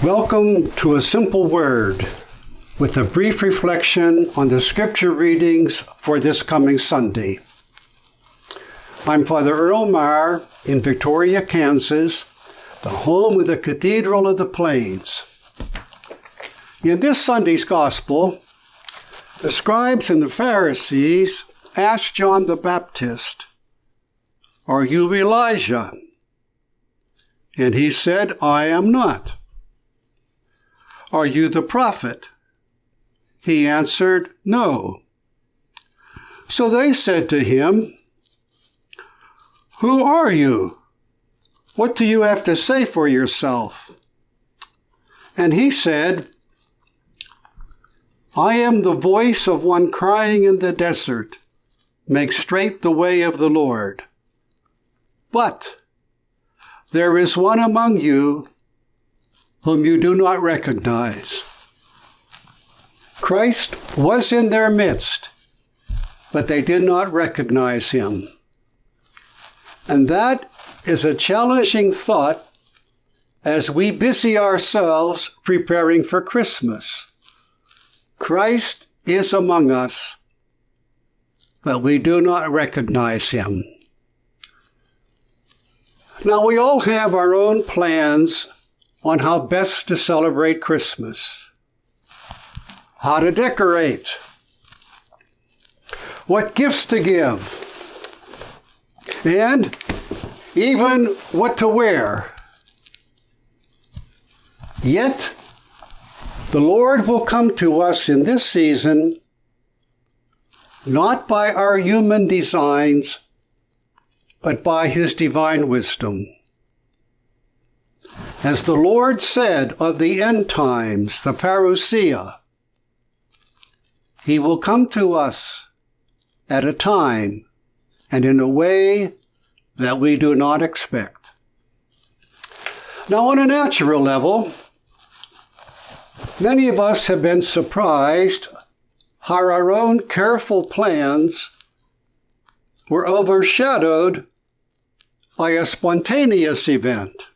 Welcome to A Simple Word, with a brief reflection on the scripture readings for this coming Sunday. I'm Father Earl Marr in Victoria, Kansas, the home of the Cathedral of the Plains. In this Sunday's Gospel, the scribes and the Pharisees asked John the Baptist, "Are you Elijah?" And he said, "I am not." "Are you the prophet?" He answered, "No." So they said to him, "Who are you? What do you have to say for yourself?" And he said, "I am the voice of one crying in the desert, 'Make straight the way of the Lord.' But there is one among you whom you do not recognize." Christ was in their midst, but they did not recognize him. And that is a challenging thought as we busy ourselves preparing for Christmas. Christ is among us, but we do not recognize him. Now, we all have our own plans on how best to celebrate Christmas, how to decorate, what gifts to give, and even what to wear. Yet, the Lord will come to us in this season not by our human designs, but by his divine wisdom. As the Lord said of the end times, the parousia, he will come to us at a time and in a way that we do not expect. Now, on a natural level, many of us have been surprised how our own careful plans were overshadowed by a spontaneous event.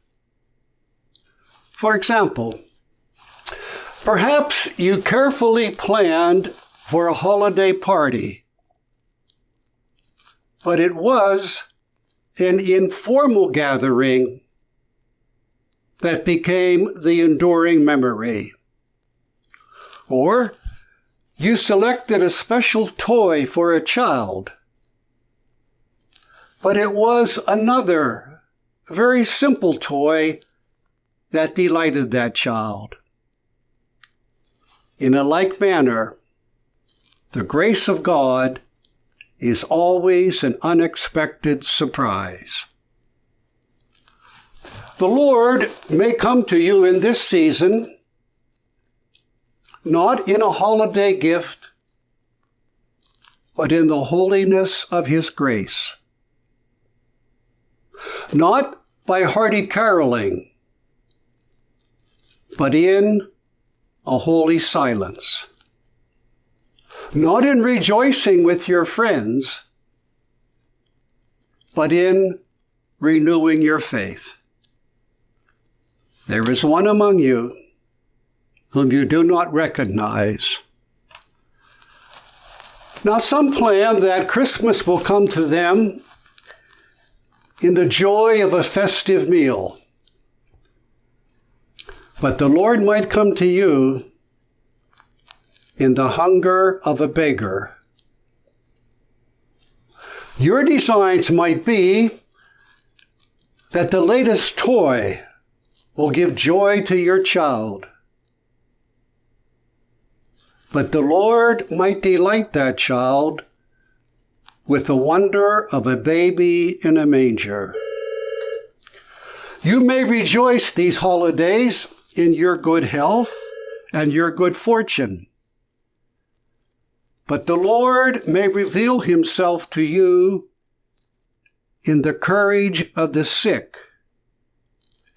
For example, perhaps you carefully planned for a holiday party, but it was an informal gathering that became the enduring memory. Or you selected a special toy for a child, but it was another very simple toy that delighted that child. In a like manner, the grace of God is always an unexpected surprise. The Lord may come to you in this season, not in a holiday gift, but in the holiness of his grace. Not by hearty caroling, but in a holy silence. Not in rejoicing with your friends, but in renewing your faith. There is one among you whom you do not recognize. Now, some plan that Christmas will come to them in the joy of a festive meal. But the Lord might come to you in the hunger of a beggar. Your designs might be that the latest toy will give joy to your child. But the Lord might delight that child with the wonder of a baby in a manger. You may rejoice these holidays in your good health and your good fortune. But the Lord may reveal himself to you in the courage of the sick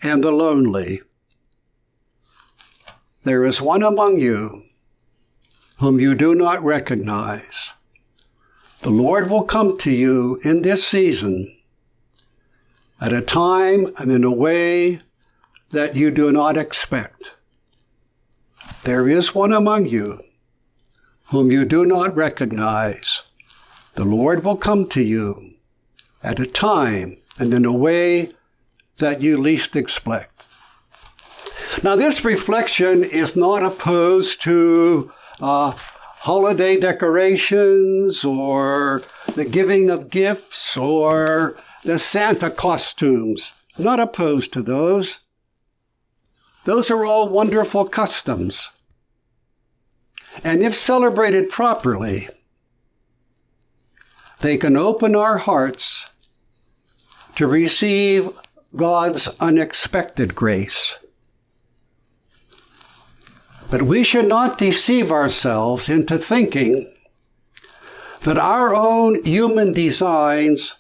and the lonely. There is one among you whom you do not recognize. The Lord will come to you in this season at a time and in a way that you do not expect. There is one among you whom you do not recognize. The Lord will come to you at a time and in a way that you least expect. Now, this reflection is not opposed to holiday decorations or the giving of gifts or the Santa costumes. Not opposed to those. Those are all wonderful customs. And if celebrated properly, they can open our hearts to receive God's unexpected grace. But we should not deceive ourselves into thinking that our own human designs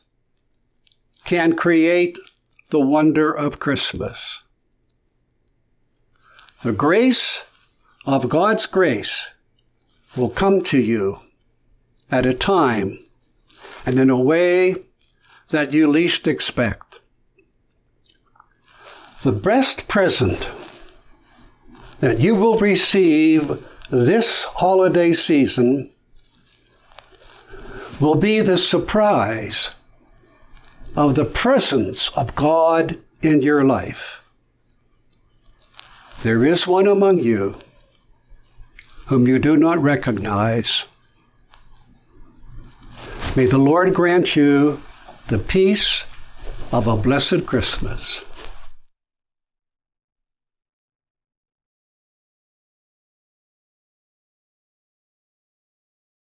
can create the wonder of Christmas. The grace of God's grace will come to you at a time and in a way that you least expect. The best present that you will receive this holiday season will be the surprise of the presence of God in your life. There is one among you whom you do not recognize. May the Lord grant you the peace of a blessed Christmas.